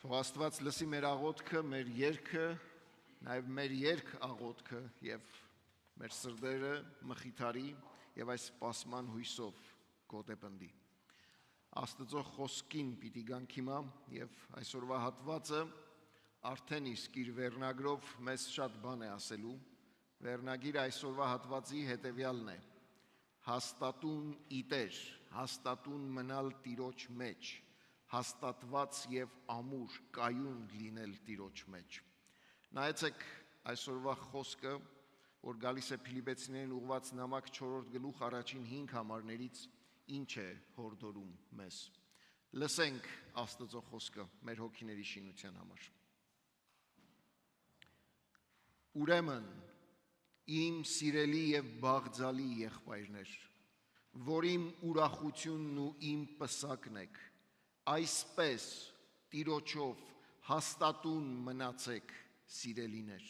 Թող Աստված լսի մեր աղոթքը, մեր երգը, նաև մեր երգ աղոթքը եւ մեր սրտերը մխիթարի եւ այս սպասման հույսով գոտեպնդի։ Աստծո խոսքին պիտի գանք հիմա եւ այսօրվա հատվածը արդեն իսկ իր վերնագրով մեզ շատ բան է ասելու։ Վերնագիրը այսօրվա հատվածի հետեւյալն է. հաստատուն իտեր, հաստատուն մնալ Տիրոջ մեջ, հաստատված եւ ամուր կայուն լինել Տիրոջ մեջ։ Նայեցեք այսօրվա խոսքը, որ գալիս է Փիլիպպեցիներին ուղված նամակ 4-րդ գլուխ առաջին 5 համարներից ինչ է հորդորում մեզ։ Լսենք Աստծո խոսքը մեր հոգիների շինության համար։ Ուրեմն իմ սիրելի եւ բաղձալի եղբայրներ, որ իմ ուրախությունն ու իմ պսակն եք, այսպես Տիրոջով հաստատուն մնացեք, սիրելիներ։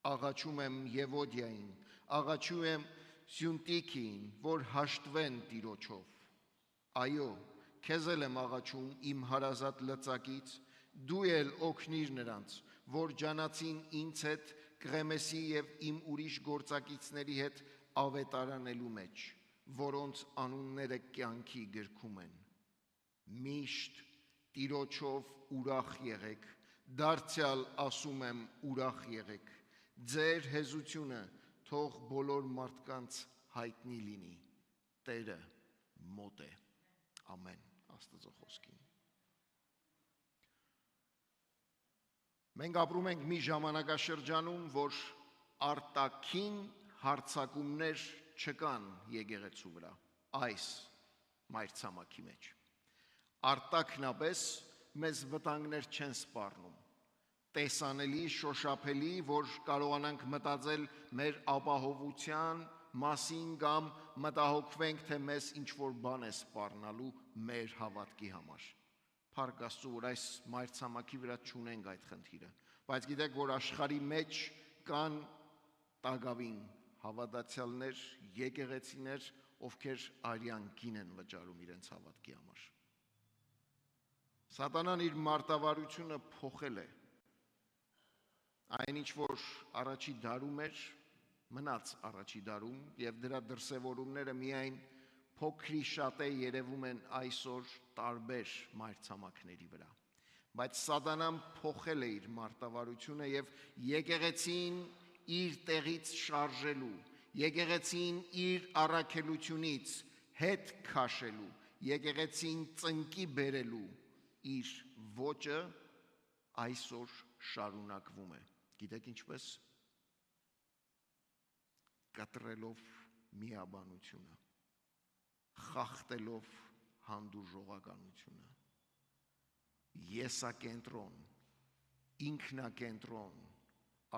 Աղաչում եմ Եվոդիային, աղաչում եմ Սյունտիքին, որ հաշտվեն Տիրոջով։ Այո, քեզ էլ եմ աղաչում իմ հարազատ լծակից, դու էլ օգնիր նրանց, որ ջանացին ինձ հետ Կղեմեսի եւ իմ ուրիշ գործակիցների հետ ավետարանելու մեջ, որոնց անունները կյանքի գրքում են։ Միշտ Տիրոջով ուրախ եղեք, դարձյալ ասում եմ ուրախ եղեք, ձեր հեզությունը թող բոլոր մարդկանց հայտնի լինի, Տերը մոտ է, ամեն, Աստծո խոսքին։ Մենք ապրում ենք մի ժամանակաշրջանում, որ արտաքին հարձակումներ չկան եկեղեցու վրա, այս մայրցամաքի մեջ։ Արտաքնապես մեզ վտանգներ չեն սպառնում, տեսանելի, շոշափելի, որ կարողանանք մտածել մեր ապահովության մասին կամ մտահոգվենք, թե մեզ ինչ-որ բան է սպառնալու մեր հավատքի համար։ Փառք Աստծո, որ այս մայրցամաքի վրա չունենք այդ խնդիրը, բայց գիտեք, որ աշխարհի մեջ կան տագավին հավատացյալներ, եկեղեցիներ, ովքեր արյան գին են վճարում իրենց հավատքի համար։ Սատանան իր մարտավարությունը փոխել է։ Այնինչ որ առաջի դարում էր, մնաց առաջի դարում եւ դրա դրսևորումները միայն փոքրի շատ է երևում են այսօր տարբեր մայրցամաքների վրա, բայց Սատանան փոխել է իր մարտավարությունը եւ եկեղեցին իր տեղից շարժելու, եկեղեցին իր առաքելությունից հետ քաշելու, եկեղեցին ծնկի բերելու իր ոճը այսօր շարունակվում է։ Գիտեք ինչպես? Կտրելով միաբանությունը, խախտելով հանդուրժողականությունը, եսակենտրոն, ինքնակենտրոն,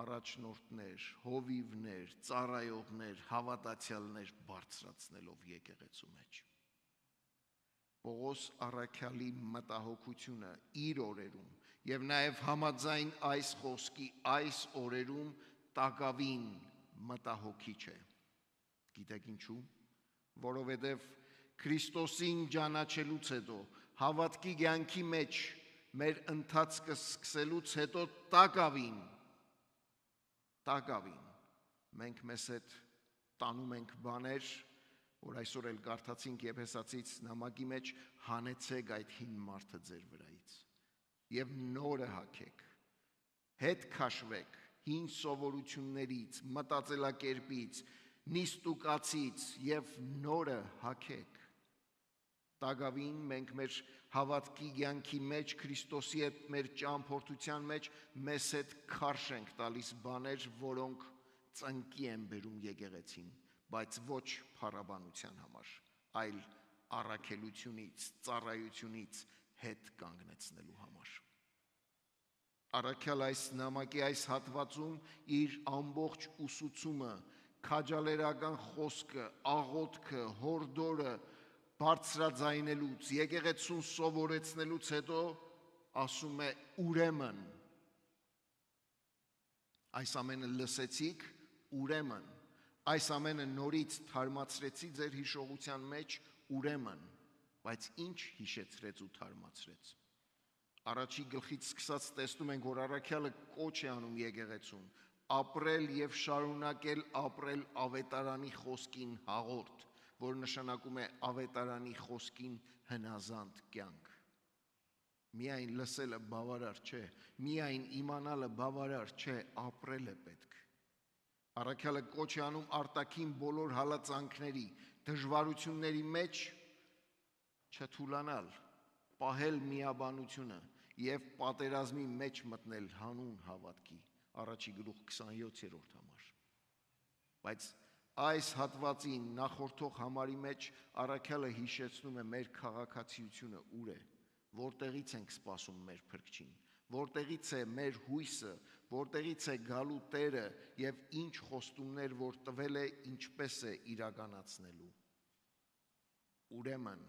առաջնորդներ, հովիվներ, ծառայողներ, հավատացյալներ բարձրացնելով եկեղեցու մեջ։ Պողոս առաքյալի մտահոգությունը իր օրերում եւ նաեւ համաձայն այս խոսքի այս օրերում տակավին մտահոգիչ է։ Գիտեք ինչու? Որովհետեւ Քրիստոսին ճանաչելուց հետո, հավատքի կյանքի մեջ մեր ընթացքը սկսելուց հետո տակավին մենք մեզ հետ տանում ենք բաներ, որ այսօր էլ կարդացինք Եփեսացից նամակի մեջ, հանեցեք այդ հին մարդը ձեր վրայից եւ նորը հագեք, հետ քաշվեք հին սովորություններից, մտածելակերպից, նիստուկացից եւ նորը հագեք։ Տագավին մենք մեր հավատքի կյանքի մեջ Քրիստոսի հետ մեր ճամփորդության մեջ մեզ հետ քարշ ենք տալիս բաներ, որոնք ծնկի են բերում եկեղեցին, բայց ոչ փառաբանության համար, այլ առաքելությունից, ծառայությունից հետ կանգնեցնելու համար։ Առաքյալ այս նամակի այս հատվածում իր ամբողջ ուսուցումը, քաջալերական խոսքը, աղոթքը, հորդորը բարձրաձայնելուց, եկեղեցուն սովորեցնելուց հետո ասում է ուրեմն։ Այս ամենը լսեցիք, ուրեմն։ Այս ամենը նորից թարմացրեցի ձեր հիշողության մեջ, ուրեմն, բայց ինչ հիշեցրեց ու թարմացրեց։ Առաջի գլխից սկսած տեսնում ենք, որ առաքյալը կոչ է անում եկեղեցուն, ապրել եւ շարունակել ապրել ավետարանի խոսքին հաղորդ, որ նշանակում է ավետարանի խոսքին հնազանդ կյանք։ Միայն լսելը բավարար չէ, միայն իմանալը բավարար չէ, ապրել է պետք։ Առաքյալը կոչ է անում արտաքին բոլոր հալածանքների, դժվարությունների մեջ չթուլանալ, պահել միաբանությունը եւ պատերազմի մեջ մտնել հանուն հավատքի, առաջի գլուխ 27-րդ համար։ Բայց այս հատվածի նախորդող համարի մեջ առաքյալը հիշեցնում է մեր քաղաքացիությունը ուր է, որտեղից ենք սպասում մեր փրկչին, որտեղից է մեր հույսը, որտեղից է գալու Տերը եւ ինչ խոստումներ որ տվել է, ինչպես է իրականացնելու։ Ուրեմն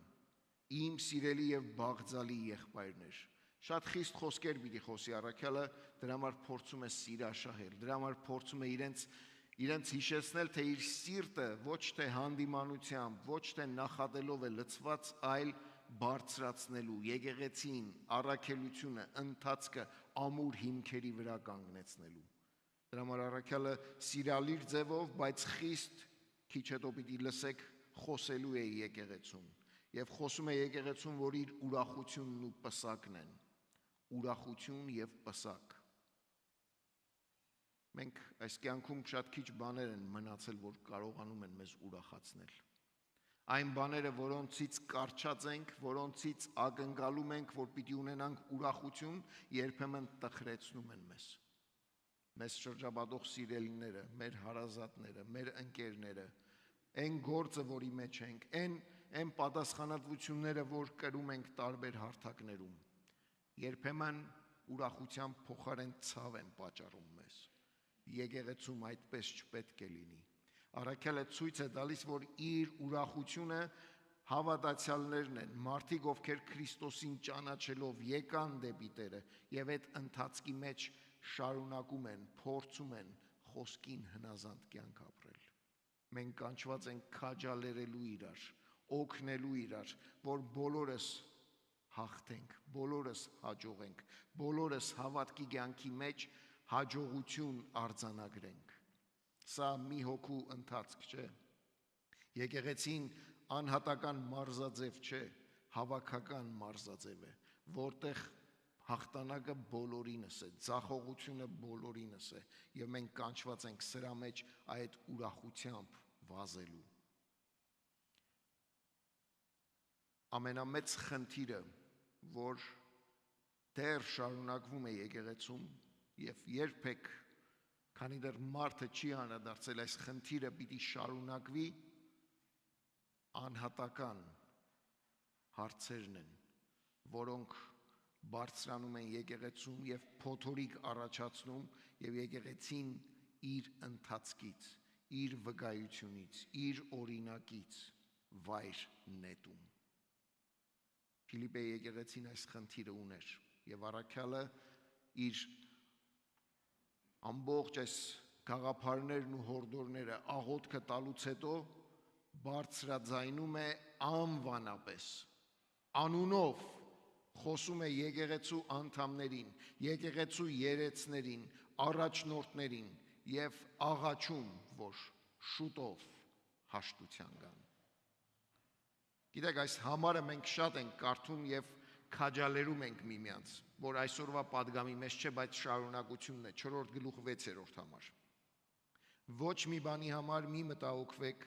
իմ սիրելի եւ բաղձալի եղբայրներ, շատ խիստ խոսքեր պիտի խոսի առաքյալը, դրա համար փորձում է սիրաշահել, դրա համար փորձում է իրենց հիշեցնել, թե իր սիրտը ոչ թե հանդիմանությամբ, ոչ թե նախադելով է լցված, այլ բարձրացնելու, եկեղեցին, առաքելությունը, ընթացքը ամուր հիմքերի վրա կանգնեցնելու։ Դրա համար առաքյալը սիրալիր ձևով, բայց խիստ քիչ հետո պիտի լսեք, խոսելու է եկեղեցուն եւ խոսում է եկեղեցուն, որ իր ուրախությունն ու պսակն են։ Ուրախություն եւ պսակ։ Մենք այս կյանքում շատ քիչ բաներ են մնացել, որ կարողանում են մեզ ուրախացնել։ Այն բաները, որոնցից կարճած ենք, որոնցից ակնկալում ենք, որ պիտի ունենանք ուրախություն, երբեմն տխրեցնում են մեզ։ Մեզ շրջապատող սիրելիները, մեր հարազատները, մեր ընկերները, այն գործը, որի մեջ ենք, այն պատասխանատվությունները, որ կրում ենք տարբեր հարթակներում, երբեմն ուրախության փոխարեն ցավ են պատճառում մեզ։ Եկեղեցում այդպես չպետք է լինի։ Առաքյալը ցույց է տալիս, որ իր ուրախությունը հավատացյալներն են, մարդիկ, ովքեր Քրիստոսին ճանաչելով եկան դեպի Տերը եւ այդ ընթացքի մեջ շարունակում են, փորձում են խոսքին հնազանդ կյանք ապրել։ Մենք կանչված ենք քաջալերելու իրար, օգնելու իրար, որ բոլորս հաղթենք, բոլորս հաջողենք, բոլորս հավատքի կյանքի մեջ հաջողություն արձանագրենք։ Սա մի հոգու ընթացք չէ։ Եկեղեցին անհատական մարզաձև չէ, հավաքական մարզաձև է, որտեղ հաղթանակը բոլորինս է, ձախողությունը բոլորինս է, եւ մենք կանչված ենք սրա մեջ այդ ուրախությամբ վազելու։ Ամենամեծ խնդիրը, որ դեռ շարունակվում է եկեղեցում եւ երբեք, քանի դեռ մարդը չի անդրադարձել այս խնդիրը պիտի շարունակվի, անհատական հարցերն են, որոնք բարձրանում են եկեղեցում եւ փոթորիկ առաջացնում եւ եկեղեցին իր ընթացքից, իր վկայությունից, իր օրինակից վայր նետում։ Ֆիլիպպեի եկեղեցին այս խնդիրը ուներ եւ առաքյալը իր ամբողջ այս գաղափարներն ու հորդորները աղոթքը տալուց հետո բարձրաձայնում է անվանապես, անունով խոսում է եկեղեցու անդամներին, եկեղեցու երեցներին, առաջնորդներին եւ աղաչում, որ շուտով հաշտության գան։ Գիտեք, այս համարը մենք շատ ենք կարդում եւ քաջալերում ենք միմյանց, որ այսօրվա падգամի մեջ չէ, բայց շարունակությունն է, 4-րդ գլուխ 6-րդ համար։ Ոչ մի բանի համար մի մտահոգվեք,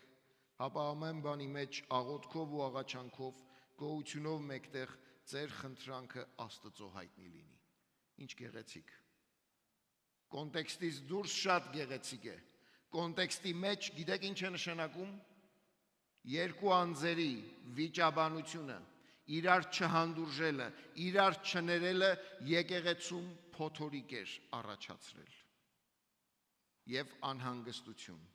հապա ամեն բանի մեջ աղոթքով ու աղաչանքով, գոհությունով մեկտեղ ձեր խնդրանքը Աստծո հայտնի լինի։ Ինչ գեղեցիկ։ Կոնտեքստից դուրս շատ գեղեցիկ է։ Կոնտեքստի մեջ գիտեք ինչ է նշանակում։ Երկու անձերի վիճաբանությունը, իրար չհանդուրժելը, իրար չներելը եկեղեցում փոթորիկ էր առաջացրել եւ անհանգստություն։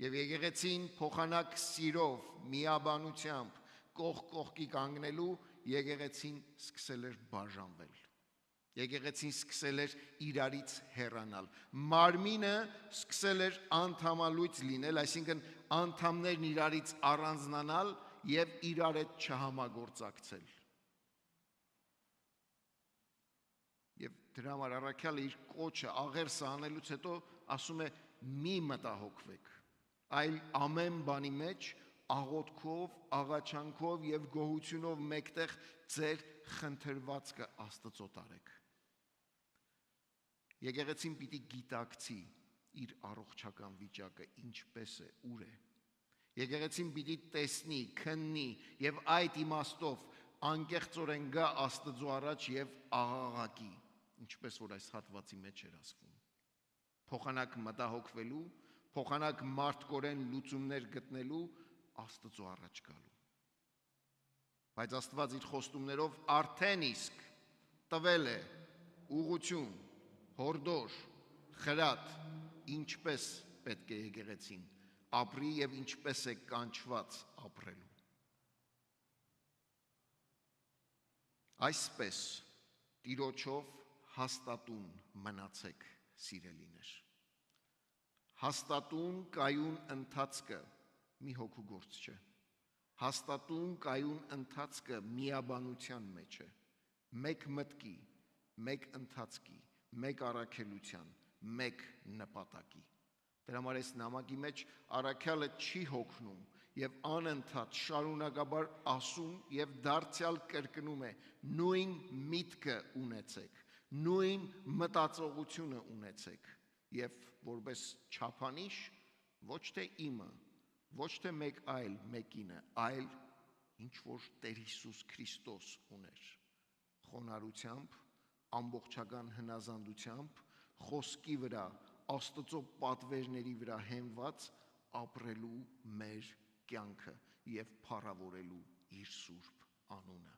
Եվ եկեղեցին փոխանակ սիրով, միաբանությամբ, կողքի կանգնելու, եկեղեցին սկսել էր բաժանվել։ Եկեղեցին սկսել էր իրարից հեռանալ։ Մարմինը սկսել էր անդամալույց լինել, այսինքն անդամներն իրարից առանձնանալ եւ իրար հետ չհամագործակցել։ Դրա համար առաքյալը իր կոչը աղերսը անելուց հետո ասում է մի մտահոգվեք, այլ ամեն բանի մեջ աղոթքով, աղաչանքով եւ գոհությունով մեկտեղ ձեր խնդրվածքը Աստծո տարեք։ Եկեղեցին պիտի գիտակցի իր առողջական վիճակը ինչպես է, ուր է։ Եկեղեցին պիտի տեսնի, քննի եւ այդ իմաստով անկեղծորեն գա Աստծո առաջ եւ աղաղակի, ինչպես որ այս հատվածի մեջ էր ասվում։ Փոխանակ մտահոգվելու, փոխանակ մարդկորեն լուծումներ գտնելու, Աստծո առաջ գալու։ Բայց Աստված իր խոստումներով արդեն իսկ տվել է ուղղություն, հորդոր, խրատ, ինչպես պետք է եկեղեցին ապրի եւ ինչպես է կանչված ապրելու։ Այսպես Տիրոջով հաստատուն մնացեք, սիրելիներ։ Հաստատուն կայուն ընթացքը մի հոգու գործ չէ։ Հաստատուն կայուն ընթացքը միաբանության մեջ է, մեկ մտքի, մեկ ընթացքի, մեկ առաքելության, մեկ նպատակի։ Դրա համար այս նամակի մեջ առաքյալը չի հոգնում եւ անընդհատ շարունակաբար ասում եւ դարձյալ կրկնում է. նույն միտքը ունեցեք, նույն մտածողությունը ունեցեք եւ որպես չափանիշ ոչ թե իմը, ոչ թե մեկ այլ մեկինը, այլ ինչ որ Տեր Հիսուս Քրիստոս ուներ, խոնարհությամբ, ամբողջական հնազանդությամբ, խոսքի վրա, Աստծո պատվերների վրա հենված ապրելու մեր կյանքը եւ փառավորելու իր սուրբ անունը։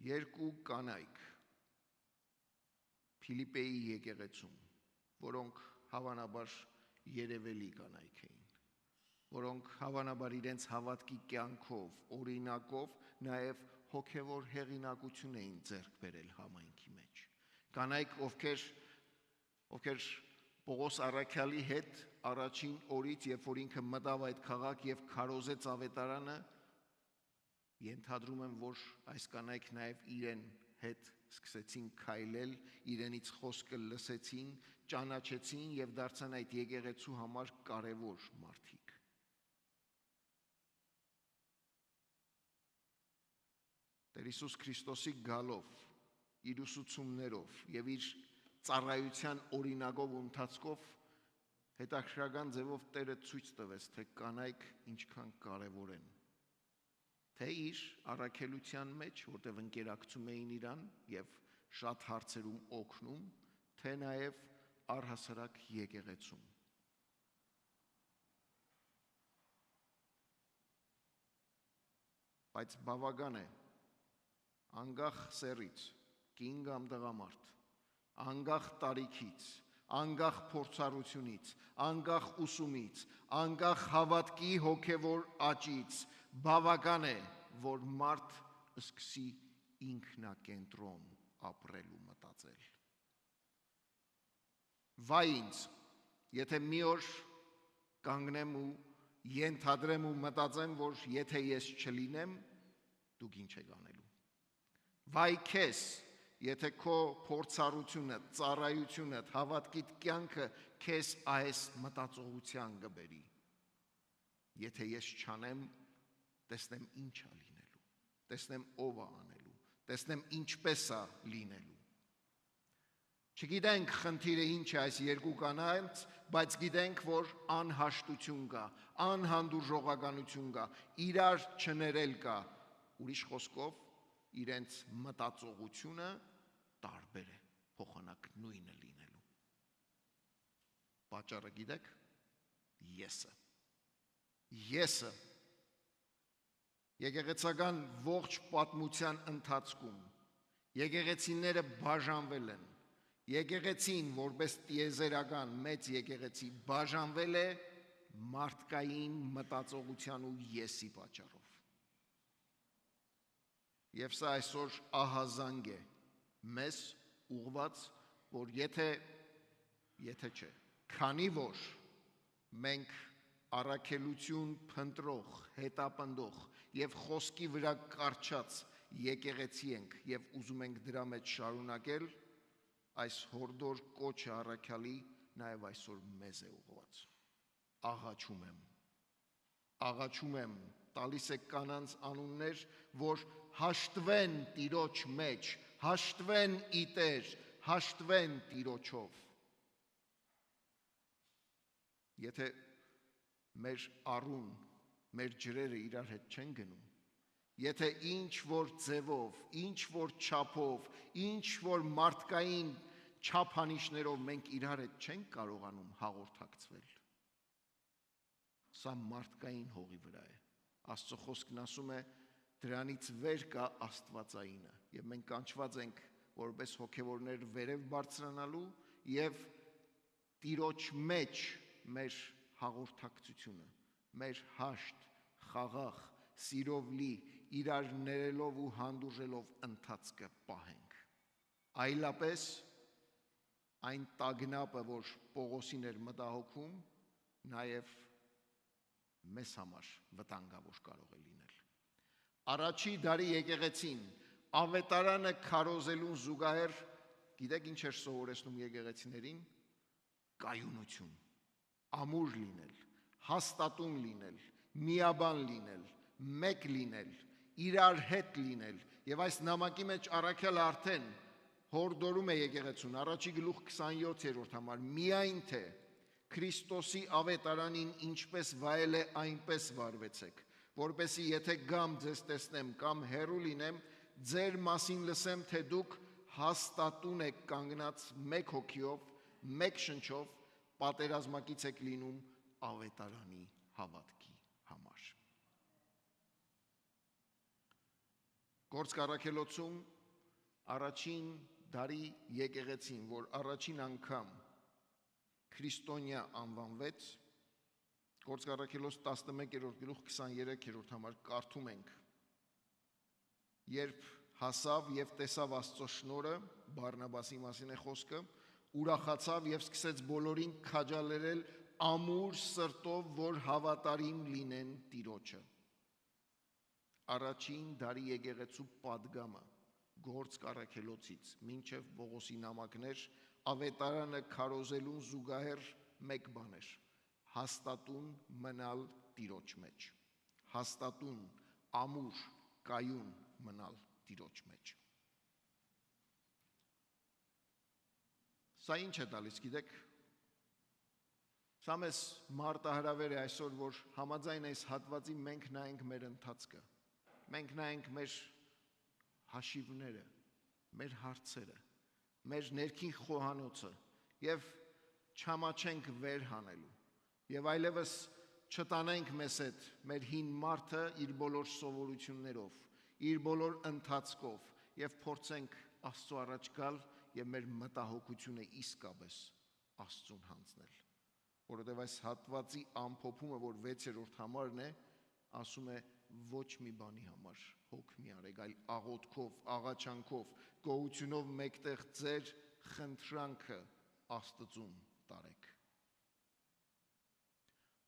Երկու կանայք Փիլիպպեի եկեղեցում, որոնք հավանաբար երևելի կանայք էին, որոնք հավանաբար իրենց հավատքի կյանքով, օրինակով նաեւ հոգևոր հեղինակություն էին ձեռք բերել համայնքի մեջ։ Կանայք, ովքեր Պողոս առաքյալի հետ առաջին օրից, երբ որ ինքը մտավ այդ քաղաք եւ քարոզեց ավետարանը, ենթադրում եմ, որ այս կանայք նաեւ իրեն հետ սկսեցին քայլել, իրենից խոսքը լսեցին, ճանաչեցին եւ դարձան այդ եկեղեցու համար կարեւոր մարդիկ։ Տեր Հիսուս Քրիստոսի գալով, իր ուսուցումներով եւ իր ծառայության օրինակով ու ընթացքով հետաքրքրական ձևով Տերը ցույց տվեց, թե կանայք ինչքան կարևոր են։ Թե իր առաքելության մեջ, որտեղ ընկերակցում էին իրան եւ շատ հարցերում օգնում, թե նաեւ առհասարակ եկեղեցում։ Բայց բավական է անգախ սեռից, կին կամ տղամարդ, անգախ տարիքից, անգախ փորձառությունից, անգախ ուսումից, անգախ հավատքի հոգևոր աճից, բավական է, որ մարդ սկսի ինքնակենտրոն ապրել ու մտածել։ Վայ ինձ, եթե մի օր կանգնեմ ու ենթադրեմ ու մտածեմ, որ եթե ես չլինեմ, դուք ինչ եք անելու։ Վայ քեզ, եթե քո փորձառությունը, ծառայությունը, հավատքիդ կյանքը քեզ այս մտածողության կբերի։ Եթե ես չանեմ, տեսնեմ ինչ է լինելու, տեսնեմ ով է անելու, տեսնեմ ինչպես է լինելու։ Չգիտենք խնդիրը ինչ է այս երկու կանանց, բայց գիտենք, որ անհաշտություն կա, անհանդուրժողականություն կա, իրար չներել կա, ուրիշ խոսքով իրենց մտածողությունը տարբեր է, փոխանակ նույնը լինելու։ Պատճառը գիտեք, եսը եկեղեցական ողջ պատմության ընթացքում եկեղեցիները բաժանվել են, եկեղեցին որպես տիեզերական մեծ եկեղեցի բաժանվել է մարդկային մտածողության ու եսի պատճառով։ Եվ սա այսօր ահազանգ է մեզ ուղված, որ եթե չէ, քանի որ մենք առաքելություն փնտրող, հետապնդող եւ խոսքի վրա կարճած եկեղեցի ենք եւ ուզում ենք դրա մեջ շարունակել, այս հորդոր կոչը առաքյալի նաեւ այսօր մեզ է ուղղված։ Աղաչում եմ, տալիս եք կանանց անուններ, որ հաշտվեն Տիրոջ մեջ, հաշտվեն ի Տեր, հաշտվեն Տիրոջով։ Եթե մեր առուն, մեր ջրերը իրար հետ չեն գնում, եթե ինչ որ ձևով, ինչ որ չափով, ինչ որ մարդկային չափանիշներով մենք իրար հետ չենք կարողանում հաղորդակցվել, սա մարդկային հողի վրա է։ Աստծո խոսքն ասում է, դրանից վեր կա աստվածայինը, եւ մենք կանչված ենք որպես հոգևորներ վերև բարձրանալու եւ Տիրոջ մեջ մեր հաղորդակցությունը, մեր հաշտ, խաղաղ, սիրով լի, իրար ներելով ու հանդուրժելով ընթացքը պահենք։ Այլապես այն տագնապը, որ Պողոսին էր մտահոգում, նաև մեզ համար վտանգավոր կարող է լինել։ Առաջի դարի եկեղեցին ավետարանը քարոզելուն զուգահեռ, գիտեք ինչ էր սովորեցնում եկեղեցիներին, կայունություն, ամուր լինել, հաստատուն լինել, միաբան լինել, մեկ լինել, իրար հետ լինել, եւ այս նամակի մեջ առաքյալը արդեն հորդորում է եկեղեցուն, առաջի գլուխ 27-րդ համար, միայն թե Քրիստոսի ավետարանին ինչպես վայել է, այնպես վարվեցեք, որպեսզի եթե գամ ձեզ տեսնեմ կամ հեռու լինեմ, ձեր մասին լսեմ, թե դուք հաստատուն եք կանգնած մեկ հոգիով, մեկ շնչով, պատերազմակից եք լինում ավետարանի հավատքի համար։ Գործք առաքելոցում առաջին դարի եկեղեցին, որ առաջին անգամ քրիստոնյա անվանվեց, Գործք առաքելոց 11-րդ գլուխ 23-րդ համար կարդում ենք. Երբ հասավ եւ տեսավ Աստծո շնորհը, Բարնաբասի մասին է խոսքը, ուրախացավ եւ սկսեց բոլորին քաջալերել ամուր սրտով, որ հավատարիմ լինեն Տիրոջը։ Առաջին դարի եկեղեցու պատգամը Գործք առաքելոցից մինչև Պողոսի նամակներ ավետարանը քարոզելուն զուգահեռ մեկ բան էր. հաստատուն մնալ Տիրոջ մեջ, հաստատուն, ամուր, կայուն մնալ Տիրոջ մեջ։ Սա ինչ է տալիս, գիտեք, սա մեզ մարտահրավեր է այսօր, որ համաձայն այս հատվածի մենք նայենք մեր ընթացքը, մենք նայենք մեր հաշիվները, մեր հարցերը, մեր ներքին խոհանոցը եւ չամաչենք վեր հանելու եւ այլևս չտանենք մեզ հետ մեր հին մարդը իր բոլոր սովորություններով, իր բոլոր ընթացքով եւ փորձենք Աստծո առաջ գալ եւ մեր մտահոգությունը իսկապես Աստծուն հանձնել, որովհետեւ այս հատվածի ամփոփումը, որ 6-րդ համարն է, ասում է ոչ մի բանի համար հոգ մի արեք, այլ աղոթքով, աղաչանքով, գոհությունով մեկտեղ ձեր խնդրանքը Աստծուն տարեք։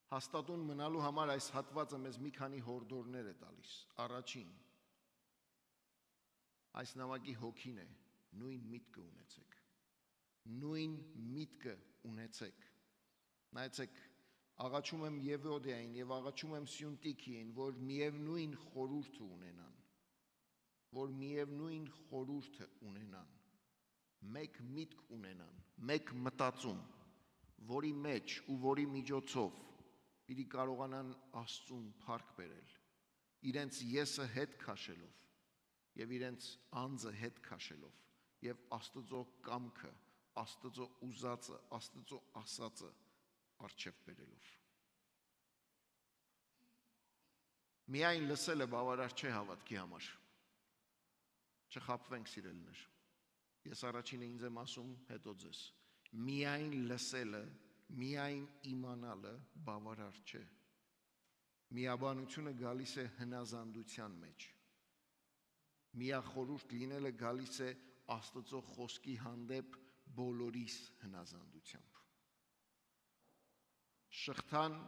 Հաստատուն մնալու համար այս հատվածը մեզ մի քանի հորդորներ է տալիս։ Առաջին, այս նամակի հոգին է, նույն միտքը ունեցեք։ Նույն միտքը ունեցեք։ Նայեցեք, աղաչում եմ Եվոդիային եւ աղաչում եմ Սյունտիքիին, որ միևնույն խորհուրդը ունենան, մեկ միտք ունենան, մեկ մտածում, որի մեջ ու որի միջոցով պիտի կարողանան Աստծուն փառք բերել, իրենց եսը հետ քաշելով եւ իրենց անձը հետ քաշելով եւ Աստծո կամքը, Աստծո ուզածը, Աստծո ասածը առջև բերելով։ Միայն լսելը բավարար չէ հավատքի համար։ Չխաբվենք, սիրելիներ։ Ես առաջինը ինձ եմ ասում, հետո ձեզ։ Միայն լսելը, միայն իմանալը բավարար չէ։ Միաբանությունը գալիս է հնազանդության մեջ։ Միախորհուրդ լինելը գալիս է Աստծո խոսքի հանդեպ բոլորիս հնազանդությամբ։ Շղթան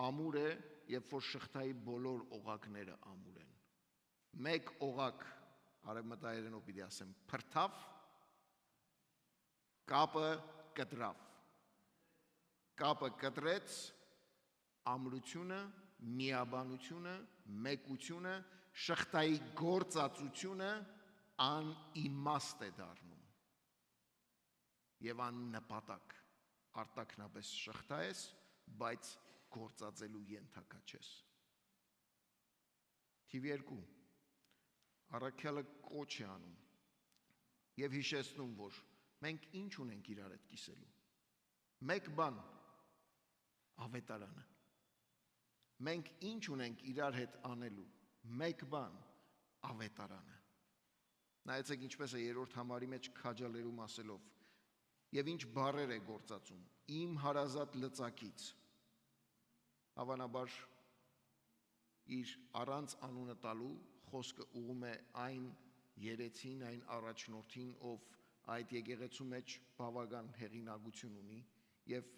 ամուր է, երբ որ շղթայի բոլոր օղակները ամուր են։ մեկ օղակ արևմտահայերենով պիտի ասեմ փրթավ, կապը կտրավ, կապը կտրեց, ամրությունը, միաբանությունը, մեկությունը, շղթայի գործածությունը անիմաստ է դառնում և աննպատակ, արտաքնապես շղթա ես, բայց գործածելու ենթակա չես։ Թիվ 2. Առաքյալը կոչ է անում և հիշեցնում, որ մենք ինչ ունենք իրար հետ կիսելու։ Մեկ բան, ավետարանը։ Մենք ինչ ունենք իրար հետ անելու։ Մեկ բան, ավետարանը։ Նայեցեք ինչպես է 3-րդ համարի մեջ քաջալերում ասելով և ինչ բառեր է գործածում, իմ հարազատ լծակից, հավանաբար իր առանց անունը տալու խոսքը ուղում է այն երեցին, այն առաջնորդին, ով այդ եկեղեցու մեջ բավական հեղինակություն ունի և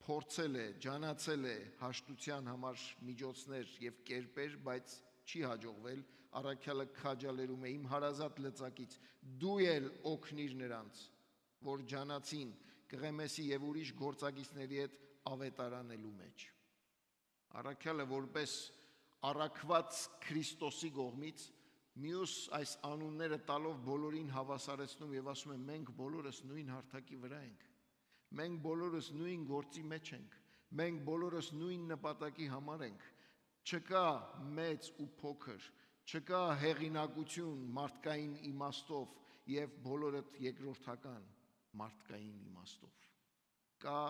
փորձել է, ջանացել է հաշտության համար միջոցներ և կերպեր, բայց չի հաջողվել, առաքյալը քաջալերում է իմ հարազատ լծակից, դու էլ օգնիր նրանց, որ ջանացին Կղեմեսի և ուրիշ գործակիցների հետ ավետարանելու մեջ։ Առաքյալը որպես առաքված Քրիստոսի կողմից մյուս այս անունները տալով բոլորին հավասարեցնում և ասում է մենք բոլորս նույն հարթակի վրա ենք, մենք բոլորս նույն գործի մեջ ենք, մենք բոլորս նույն նպատակի համար ենք, չկա մեծ ու փոքր, չկա հեղինակություն մարդկային իմաստով և բոլորդ երկրորդական մարդկային իմաստով։ Կա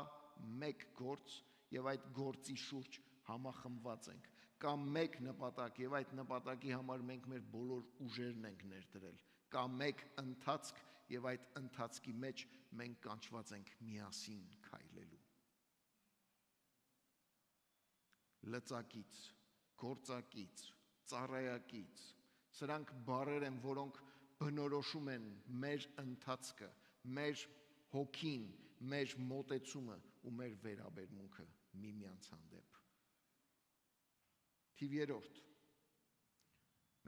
մեկ գործ և այդ գործի շուրջ համախմբված ենք, կա մեկ նպատակ և այդ նպատակի համար մենք մեր բոլոր ուժերն ենք ներդրել, կա մեկ ընթացք և այդ ընթացքի մեջ մենք կանչված ենք միասին քայլելու։ Լծակից, գործակից, ծառայակից, սրանք բառեր են, որոնք բնորոշում են մեր ընթացքը, մեր հոգին, մեր մոտեցումը ու մեր վերաբերմունքը միմյանց հանդեպ։ Թիվ 3.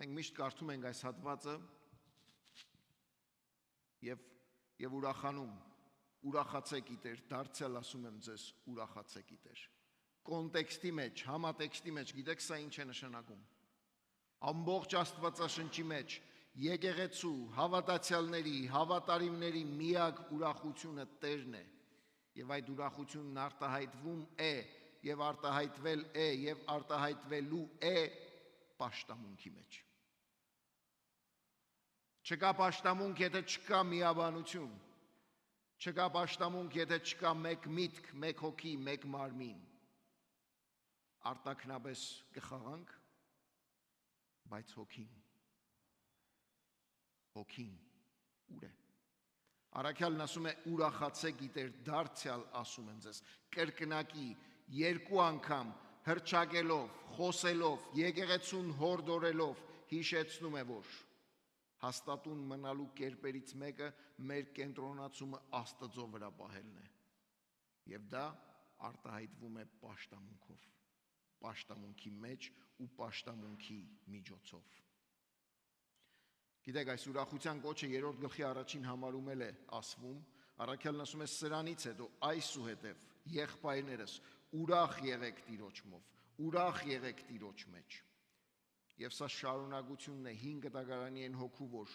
Մենք միշտ կարդում ենք այս հատվածը և ուրախանում, ուրախացեք իտեր, դարձյալ ասում եմ ձեզ, ուրախացեք իտեր։ Կոնտեքստի մեջ, համատեքստի մեջ, գիտեք սա ինչ է նշանակում։ Ամբողջ Աստվածաշնչի մեջ եկեղեցու, հավատացյալների, հավատարիմների միակ ուրախությունը Տերն է և այդ ուրախությունն արտահայտվում է և արտահայտվել է և արտահայտվելու է պաշտամունքի մեջ։ Չկա պաշտամունք, եթե չկա միաբանություն, չկա պաշտամունք, եթե չկա մեկ միտք, մեկ հոգի, մեկ մարմին։ Արտաքնապես կխաղանք, բայց հոգին ուր է։ Առաքյալն ասում է ուրախացեք իտեր, դարձյալ ասում եմ ձեզ, կրկնակի 2 անգամ հռչակելով, խոսելով, եկեղեցուն հորդորելով հիշեցնում է, որ հաստատուն մնալու կերպերից մեկը մեր կենտրոնացումը Աստծո վրա պահելն է։ Եվ դա արտահայտվում է պաշտամունքով, պաշտամունքի մեջ ու պաշտամունքի միջոցով։ Գիտեք, այս ուրախության կոչը 3-րդ գլխի առաջին համարում էլ է ասվում, առաքյալն ասում է սրանից հետո այսուհետև եղբայրներս ուրախ եղեք Տիրոջմով, ուրախ եղեք Տիրոջ մեջ։ Եվ սա շարունակությունն է 5 տակարանի են հոգու, որ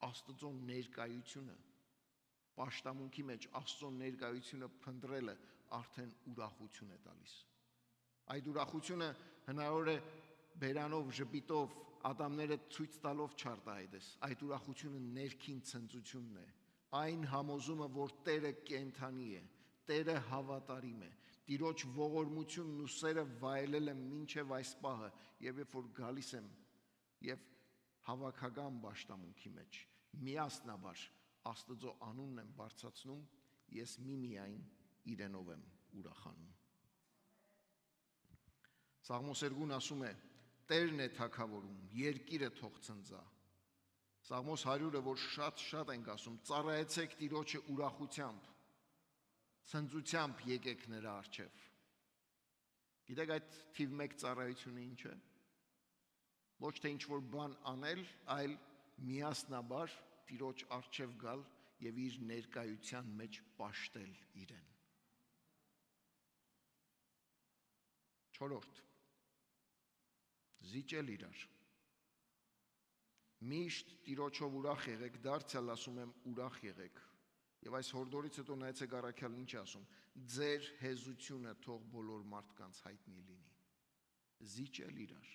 Աստծո ներկայությունը, պաշտամունքի մեջ Աստծո ներկայությունը փնտրելը արդեն ուրախություն է տալիս։ Այդ ուրախությունը հնարավոր է բերանով, ժպիտով, ատամները ցույց տալով չարտահայտես, այդ ուրախությունը ներքին ցնծությունն է, այն համոզումը, որ Տերը կենդանի է, Տերը հավատարիմ է, Տիրոջ ողորմությունն ու սերը վայելել եմ մինչև այս պահը, և երբ որ գալիս եմ և հավաքական պաշտամունքի մեջ, միասնաբար Աստծո անունն եմ բարձրացնում, ես միմիայն իրենով եմ ուրախանում։ Սաղմոս 2-ն ասում է. Տերն է թագավորում, երկիրը թող ցնծա։ Սաղմոս 100-ը, որ շատ ենք ասում, ծառայեցեք Տիրոջը ուրախությամբ, ցնծությամբ եկեք նրա առջև։ Գիտեք այդ թիվ 1 ծառայությունը ինչ է։ Ոչ թե ինչ-որ բան անել, այլ միասնաբար Տիրոջ առջև գալ և իր ներկայության մեջ պաշտել իրեն։ 4. Զիջել իրար։ Միշտ Տիրոջով ուրախ եղեք, դարձյալ ասում եմ ուրախ եղեք։ Եվ այս հորդորից հետո նայեցեք առաքյալն ինչ է ասում. ձեր հեզությունը թող բոլոր մարդկանց հայտնի լինի։ Զիջել իրար։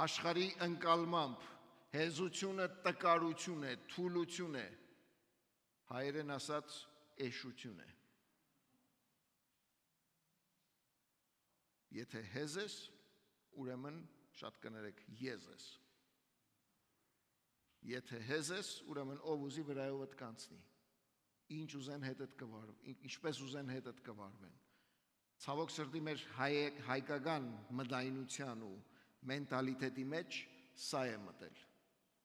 Աշխարհի ընկալմամբ հեզությունը տկարություն է, թուլություն է, հայերեն ասած էշություն է։ Եթե հեզ ես, ուրեմն շատ կներեք եզ ես։ Եթե հեզ ես, ուրեմն ով ուզի վրայովդ կանցնի։ Ինչ ուզեն հետդ կվարվեն, ինչպես ուզեն հետդ կվարվեն։ Ցավոք սրտի մեր հայկական մտայնության ու մենտալիտետի մեջ սա է մտել։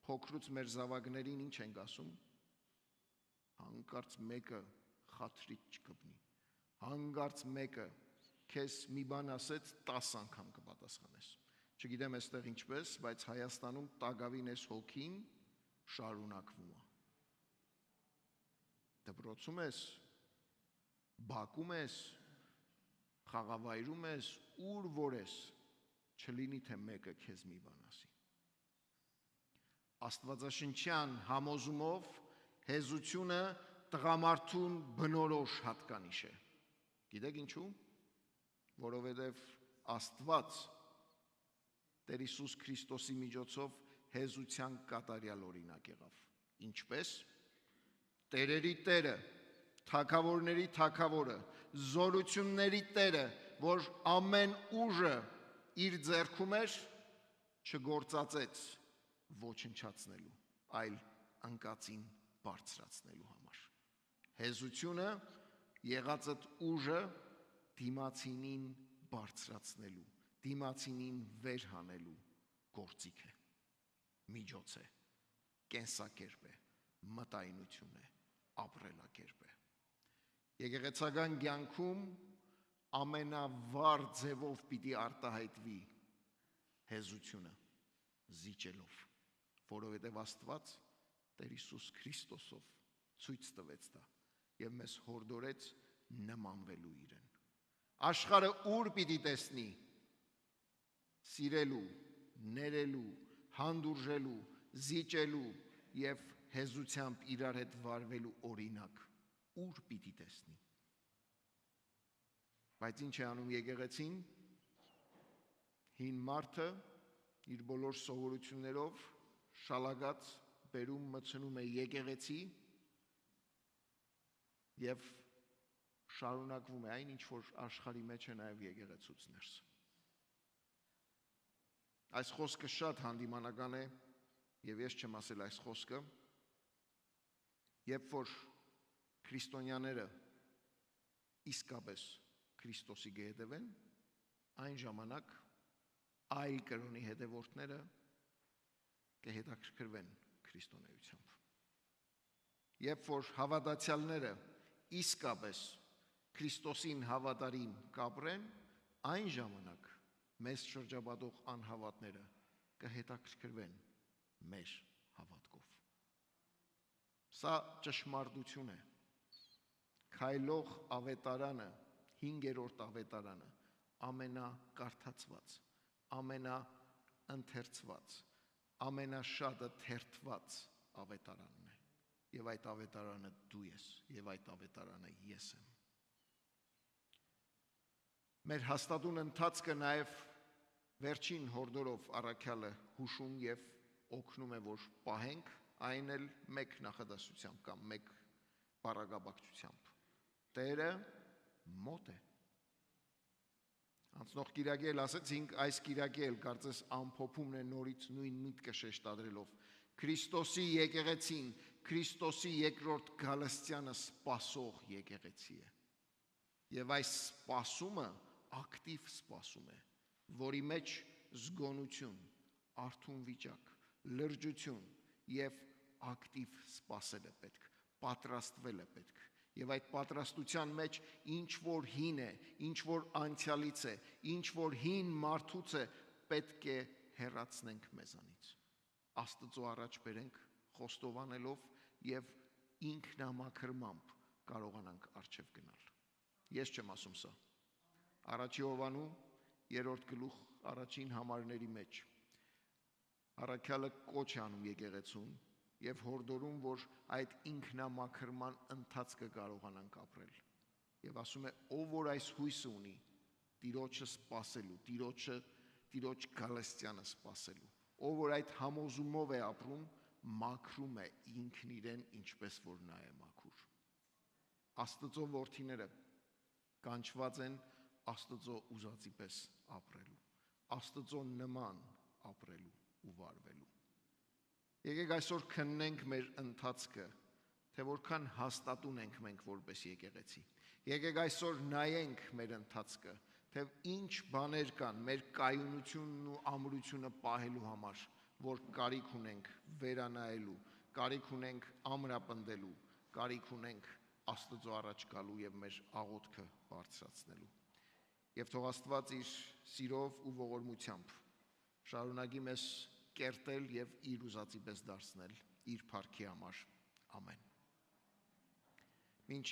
Փոքրուց մեր զավակներին ինչ ենք ասում։ Հանկարծ մեկը խաթրից չկպնի։ Հանկարծ մեկը քեզ մի բան ասեց 10 անգամ կպատասխանես։ Չգիտեմ այստեղ ինչպես, բայց Հայաստանում տագավին այս հոգին շարունակվում է։ Դպրոցում ես, բակում ես, խաղավայրում ես, ուր որ ես, չլինի թե մեկը քեզ մի բան ասի։ Աստվածաշնչյան համոզումով հեզությունը տղամարդուն բնորոշ հատկանիշ է։ Գիտեք ինչու՞։ Որովհետև Աստված Տեր Հիսուս Քրիստոսի միջոցով հեզության կատարյալ օրինակ եղավ։ Ինչպես։ Տերերի Տերը, թագավորների թագավորը, զորությունների Տերը, որ ամեն ուժը իր ձեռքում էր, չգործածեց ոչնչացնելու, այլ անկածին բարձրացնելու համար։ Հեզությունը եղած այդ ուժը դիմացինին բարձրացնելու, դիմացինին վեր հանելու գործիք է, միջոց է, կենսակերպ է, մտայնություն է, ապրելակերպ է։ Եկեղեցական կյանքում ամենավառ ձևով պիտի արտահայտվի հեզությունը զիջելով, որովհետև Աստված Տեր Հիսուս Քրիստոսով ցույց տվեց դա եւ մեզ հորդորեց նմանվելու իրեն։ Աշխարհը ուր պիտի տեսնի սիրելու, ներելու, հանդուրժելու, զիջելու եւ հեզությամբ իրար հետ վարվելու օրինակ, ուր պիտի տեսնի։ Բայց ինչ է անում եկեղեցին։ Հին մարդը իր բոլոր սովորություններով շալագած բերում մտցնում է եկեղեցի եւ շարունակվում է այն ինչ որ աշխարհի մեջ է նաեւ եկեղեցուց ներս։ Այս խոսքը շատ հանդիմանական է եւ ես չեմ ասել այս խոսքը, երբ որ քրիստոնյաները իսկապես Քրիստոսի կհետևեն, այն ժամանակ այլ կրոնի հետևորդները կհետաքրքրվեն քրիստոնեությամբ։ Երբ որ հավատացյալները իսկապես Քրիստոսին հավատարիմ կապրեն, այն ժամանակ մեզ շրջապատող անհավատները կհետաքրքրվեն մեր հավատքով։ Սա ճշմարտություն է։ Քայլող ավետարանը, 5-րդ ավետարանը, ամենակարդացված, ամենաընթերցված, ամենաշատը թերթված ավետարանն է։ Եվ այդ ավետարանը դու ես, եւ այդ ավետարանը ես եմ։ Մեր հաստատուն ընթացքը նաեւ վերջին հորդորով առաքյալը հուշում եւ օգնում է, որ պահենք այն էլ մեկ նախադասությամբ կամ մեկ բառագաբակցությամբ։ Տերը մոտ է։ Անցնող կիրակի էլ ասեցինք, այս կիրակի էլ կարծես ամփոփումն է նորից նույն միտքը շեշտադրելով։ Քրիստոսի եկեղեցին, Քրիստոսի երկրորդ գալստյանը սպասող եկեղեցի է։ Եվ այս սպասումը ակտիվ սպասում է, որի մեջ զգոնություն, արթուն վիճակ, լրջություն եւ ակտիվ սպասել է պետք, պատրաստվել է պետք։ Եվ այդ պատրաստության մեջ ինչ որ հին է, ինչ որ անցյալից է, ինչ որ հին մարդուց է, պետք է հեռացնենք մեզանից։ Աստծո առաջ բերենք խոստովանելով եւ ինքնամաքրմամբ կարողանանք առջև գնալ։ Ես չեմ ասում սա։ Առաջի Հովանու 3-րդ գլուխ առաջին համարների մեջ առաքյալը կոչ է անում եկեղեցուն եւ հորդորում, որ այդ ինքնամաքրման ընթացքը կարողանանք ապրել։ Եվ ասում է, ով որ այս հույսը ունի, Տիրոջը սպասելու, Տիրոջ գալստյանը սպասելու, ով որ այդ համոզումով է ապրում, մաքրում է ինքն իրեն, ինչպես որ նա է մաքուր։ Աստծո որդիները կանչված են Աստծո ուզածի պես ապրելու, Աստծո նման ապրելու ու վարվելու։ Եկեք այսօր քննենք մեր ընթացքը, թե որքան հաստատուն ենք մենք որպես եկեղեցի։ Եկեք այսօր նայենք մեր ընթացքը, թե ինչ բաներ կան մեր կայունությունն ու ամրությունը պահելու համար, որ կարիք ունենք վերանայելու, կարիք ունենք ամրապնդելու, կարիք ունենք Աստծո առաջ գալու եւ մեր աղոթքը բարձրացնելու։ Եվ թող Աստված իր սիրով ու ողորմությամբ շարունակի մեզ կերտել եւ իր ուզածի պես դարձնել իր փառքի համար։ Ամեն։ Մինչ